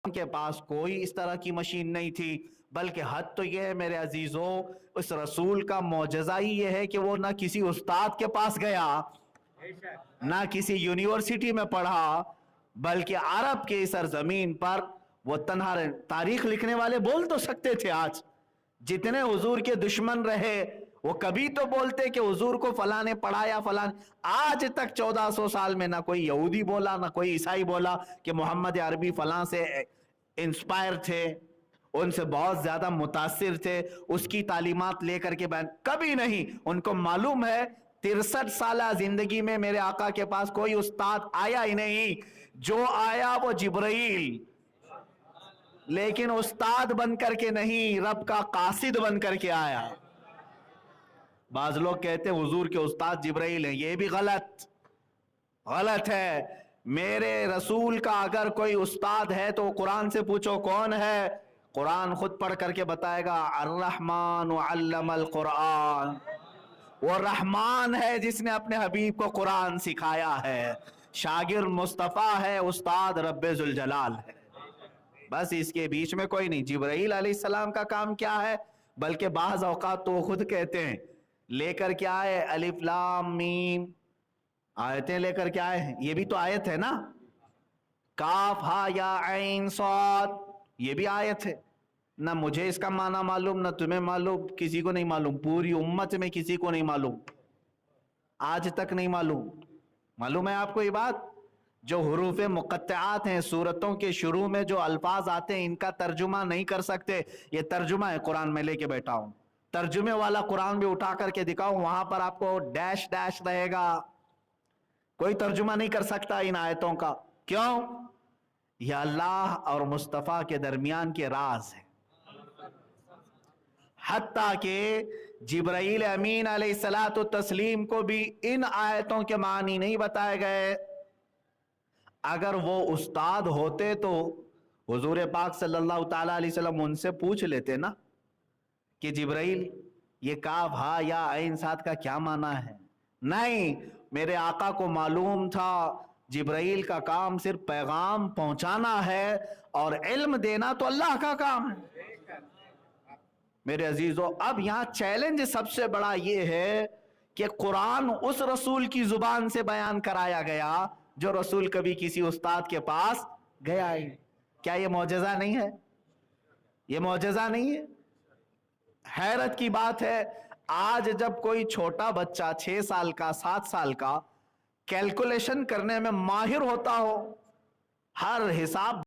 کے پاس کوئی اس طرح کی مشین نہیں تھی، بلکہ حد تو یہ ہے میرے عزیزوں، اس رسول کا معجزہ ہی یہ ہے کہ وہ نہ کسی استاد کے پاس گیا، نہ کسی یونیورسٹی میں پڑھا، بلکہ عرب کی سرزمین پر وہ تنہا رہے۔ تاریخ لکھنے والے بول تو سکتے تھے، آج جتنے حضور کے دشمن رہے وہ کبھی تو بولتے کہ حضور کو فلاں نے پڑھایا فلاں۔ آج تک 1400 سال میں نہ کوئی یہودی بولا نہ کوئی عیسائی بولا کہ محمد عربی فلاں سے انسپائر تھے، ان سے بہت زیادہ متاثر تھے، اس کی تعلیمات لے کر کے بیان، کبھی نہیں۔ ان کو معلوم ہے 63 سالہ زندگی میں میرے آقا کے پاس کوئی استاد آیا ہی نہیں، جو آیا وہ جبرائیل، لیکن استاد بن کر کے نہیں، رب کا قاصد بن کر کے آیا۔ بعض لوگ کہتے ہیں حضور کے استاد جبرائیل ہیں، یہ بھی غلط ہے۔ میرے رسول کا اگر کوئی استاد ہے تو قرآن سے پوچھو کون ہے، قرآن خود پڑھ کر کے بتائے گا، الرحمن علم القرآن، وہ رحمان ہے جس نے اپنے حبیب کو قرآن سکھایا ہے، شاگرد مصطفیٰ ہے، استاد رب ذوالجلال ہے، بس اس کے بیچ میں کوئی نہیں۔ جبرائیل علیہ السلام کا کام کیا ہے؟ بلکہ بعض اوقات تو خود کہتے ہیں لے کر کے آئے الف لام میم، آیتیں لے کر کے آئے ہیں، یہ بھی تو آیت ہے نا، کاف ہا یا عین صاد، یہ بھی آیت ہے۔ نہ مجھے اس کا معنی معلوم، نہ تمہیں معلوم، کسی کو نہیں معلوم، پوری امت میں کسی کو نہیں معلوم، آج تک نہیں معلوم۔ معلوم ہے آپ کو یہ بات؟ جو حروف مقطعات ہیں، سورتوں کے شروع میں جو الفاظ آتے ہیں، ان کا ترجمہ نہیں کر سکتے، یہ ترجمہ ہے قرآن میں لے کے بیٹھا ہوں، ترجمے والا قرآن بھی اٹھا کر کے دکھاؤں، وہاں پر آپ کو ڈیش ڈیش رہے گا، کوئی ترجمہ نہیں کر سکتا ان آیتوں کا۔ کیوں؟ یہ اللہ اور مصطفیٰ کے درمیان کے راز ہے، حتیٰ کہ جبرائیل امین علیہ السلام کو بھی ان آیتوں کے معنی نہیں بتائے گئے۔ اگر وہ استاد ہوتے تو حضور پاک صلی اللہ تعالی علیہ وسلم ان سے پوچھ لیتے نا کہ جبرائیل یہ کاف ہا یا عین صاد کا کیا معنی ہے؟ نہیں، میرے آقا کو معلوم تھا جبرائیل کا کام صرف پیغام پہنچانا ہے اور علم دینا تو اللہ کا کام ہے۔ میرے عزیزو، اب یہاں چیلنج سب سے بڑا یہ ہے کہ قرآن اس رسول کی زبان سے بیان کرایا گیا جو رسول کبھی کسی استاد کے پاس گیا ہی۔ کیا یہ معجزہ نہیں ہے؟ یہ معجزہ نہیں ہے؟ حیرت کی بات ہے، آج جب کوئی چھوٹا بچہ 6 سال کا 7 سال کا کیلکولیشن کرنے میں ماہر ہوتا ہو، ہر حساب